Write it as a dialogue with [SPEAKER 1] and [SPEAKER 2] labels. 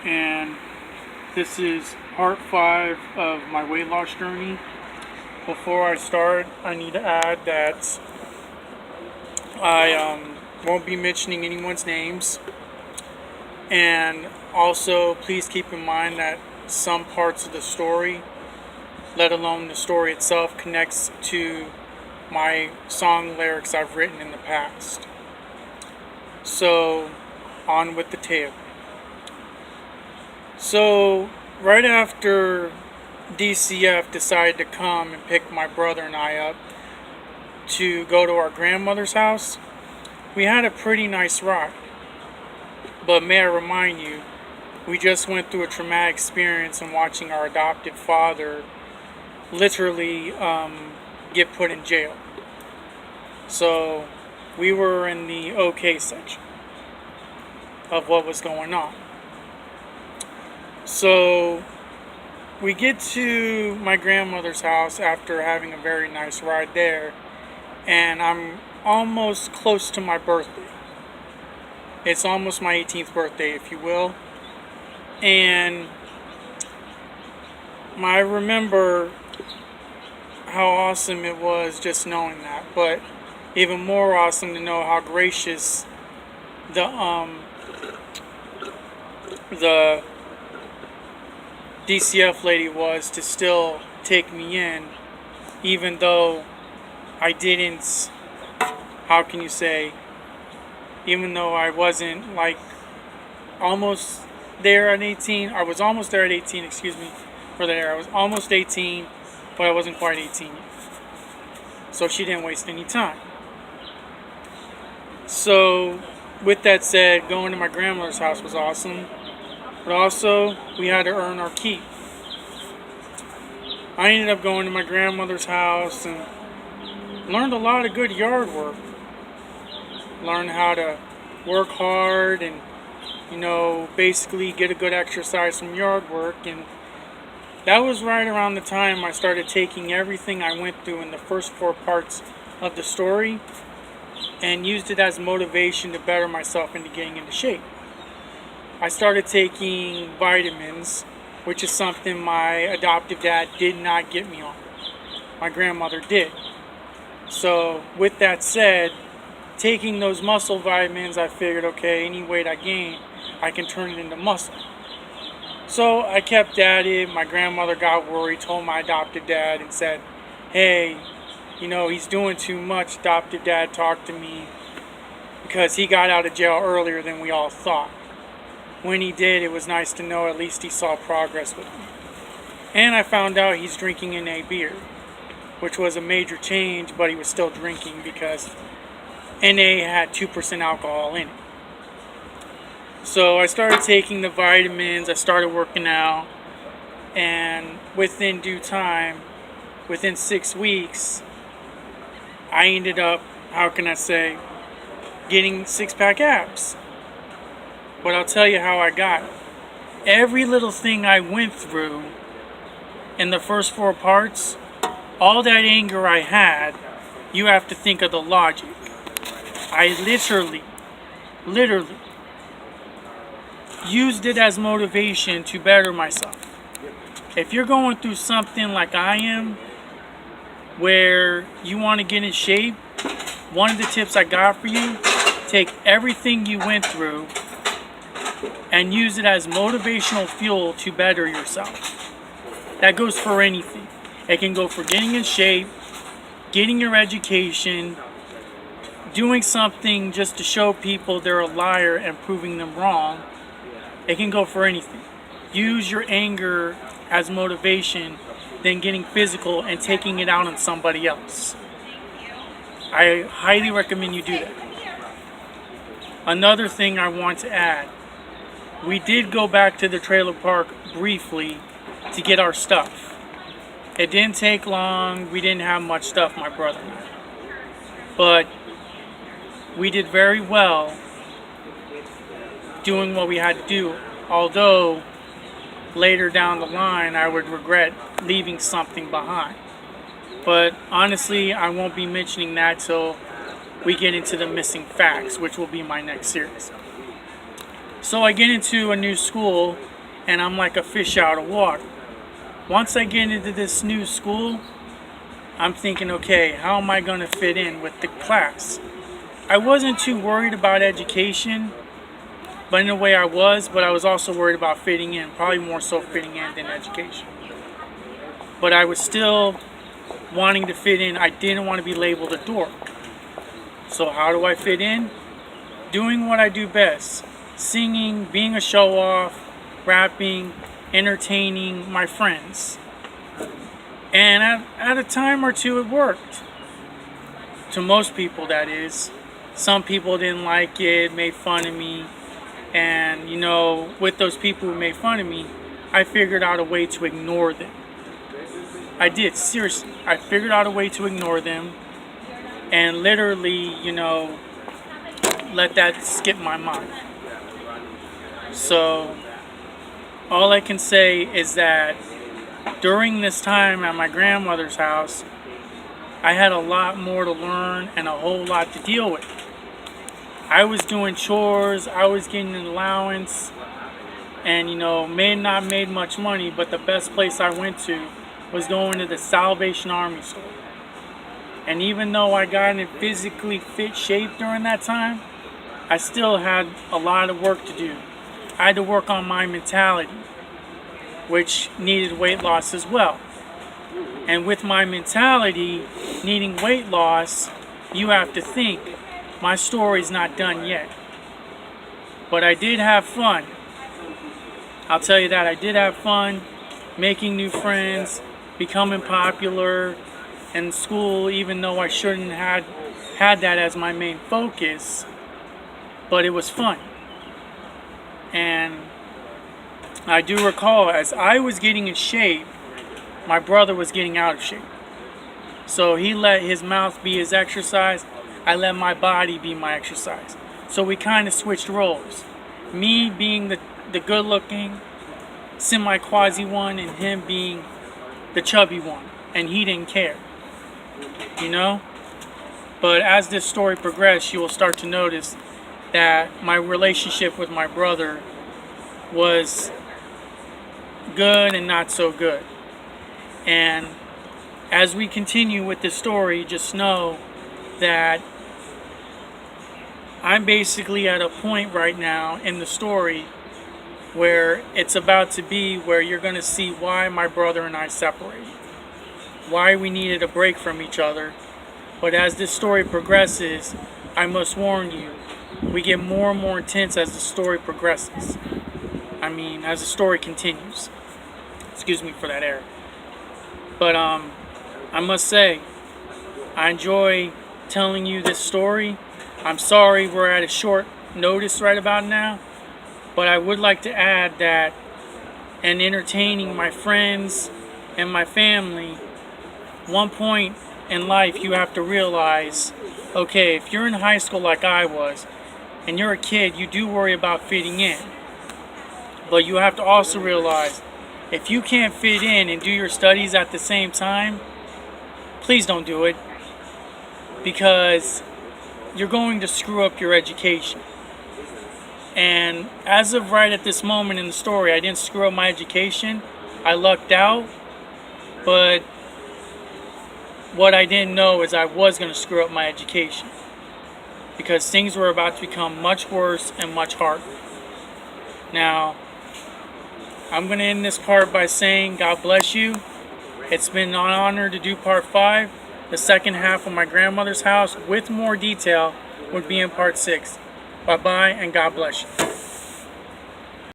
[SPEAKER 1] and this is part 5 of my weight loss journey. Before I start, I need to add that I won't be mentioning anyone's names, and also please keep in mind that some parts of the story, let alone the story itself, connects to my song lyrics I've written in the past. So, on with the tale. So, right after DCF decided to come and pick my brother and I up to go to our grandmother's house, we had a pretty nice ride. But may I remind you, we just went through a traumatic experience in watching our adopted father literally get put in jail. So we were in the okay section of what was going on. So we get to my grandmother's house after having a very nice ride there, and I'm almost close to my birthday. It's almost my 18th birthday, if you will. And I remember how awesome it was just knowing that, but even more awesome to know how gracious the DCF lady was to still take me in, even though I didn't, how can you say, even though I wasn't like almost there at 18, I was almost there at 18, excuse me for there, I was almost 18, but I wasn't quite 18 yet. So she didn't waste any time. So with that said, going to my grandmother's house was awesome, but also we had to earn our keep. I ended up going to my grandmother's house and learned a lot of good yard work. Learned how to work hard and, basically get a good exercise from yard work. And that was right around the time I started taking everything I went through in the first 4 parts of the story and used it as motivation to better myself into getting into shape. I started taking vitamins, which is something my adoptive dad did not get me on. My grandmother did. So with that said, taking those muscle vitamins, I figured, okay, any weight I gain, I can turn it into muscle. So I kept at it. My grandmother got worried, told my adoptive dad and said, hey, he's doing too much. Adoptive dad talked to me because he got out of jail earlier than we all thought. When he did, it was nice to know at least he saw progress with me. And I found out he's drinking NA beer, which was a major change, but he was still drinking because NA had 2% alcohol in it. So I started taking the vitamins, I started working out, and within due time, within 6 weeks, I ended up, getting 6-pack abs. But I'll tell you how I got it. Every little thing I went through in the first 4 parts, all that anger I had, you have to think of the logic. I literally used it as motivation to better myself. If you're going through something like I am, where you want to get in shape, one of the tips I got for you, take everything you went through and use it as motivational fuel to better yourself. That goes for anything. It can go for getting in shape, getting your education, doing something just to show people they're a liar and proving them wrong. It can go for anything. Use your anger as motivation, then getting physical and taking it out on somebody else. I highly recommend you do that. Another thing I want to add, we did go back to the trailer park briefly to get our stuff. It didn't take long. We didn't have much stuff, my brother and I. But we did very well doing what we had to do. Although later down the line I would regret leaving something behind. But honestly, I won't be mentioning that till we get into the missing facts, which will be my next series. So I get into a new school and I'm like a fish out of water. Once I get into this new school, I'm thinking, okay, how am I going to fit in with the class? I wasn't too worried about education, but in a way I was, but I was also worried about fitting in, probably more so fitting in than education. But I was still wanting to fit in. I didn't want to be labeled a dork. So how do I fit in? Doing what I do best. Singing, being a show-off, rapping, entertaining my friends. And at a time or two it worked. To most people, that is. Some people didn't like it, made fun of me. And, you know, with those people who made fun of me, I figured out a way to ignore them. I did, seriously. I figured out a way to ignore them and literally, you know, let that skip my mind. So, all I can say is that during this time at my grandmother's house, I had a lot more to learn and a whole lot to deal with. I was doing chores, I was getting an allowance, and, you know, may not made much money, but the best place I went to was going to the Salvation Army store. And even though I got in physically fit shape during that time, I still had a lot of work to do. I had to work on my mentality, which needed weight loss as well. And with my mentality needing weight loss, you have to think, my story's not done yet. But I did have fun. I'll tell you that. I did have fun making new friends, becoming popular in school, even though I shouldn't have had that as my main focus. But it was fun. And I do recall, as I was getting in shape, my brother was getting out of shape. So he let his mouth be his exercise. I let my body be my exercise. So we kind of switched roles. Me being the good-looking, semi-quasi one, and him being the chubby one. And he didn't care. You know? But as this story progressed, you will start to notice that my relationship with my brother was good and not so good. And as we continue with this story, just know that I'm basically at a point right now in the story where it's about to be where you're going to see why my brother and I separated, why we needed a break from each other. But as this story progresses, I must warn you, we get more and more intense as the story progresses. I mean, as the story continues. Excuse me for that error. But I must say, I enjoy telling you this story. I'm sorry we're at a short notice right about now, but I would like to add that in entertaining my friends and my family, one point in life you have to realize, okay, if you're in high school like I was, and you're a kid, you do worry about fitting in. But you have to also realize, if you can't fit in and do your studies at the same time, please don't do it, because you're going to screw up your education. And as of right at this moment in the story, I didn't screw up my education. I lucked out, but what I didn't know is I was going to screw up my education, because things were about to become much worse and much harder. Now, I'm going to end this part by saying God bless you. It's been an honor to do part 5. The second half of my grandmother's house with more detail would be in part 6. Bye-bye and God bless you.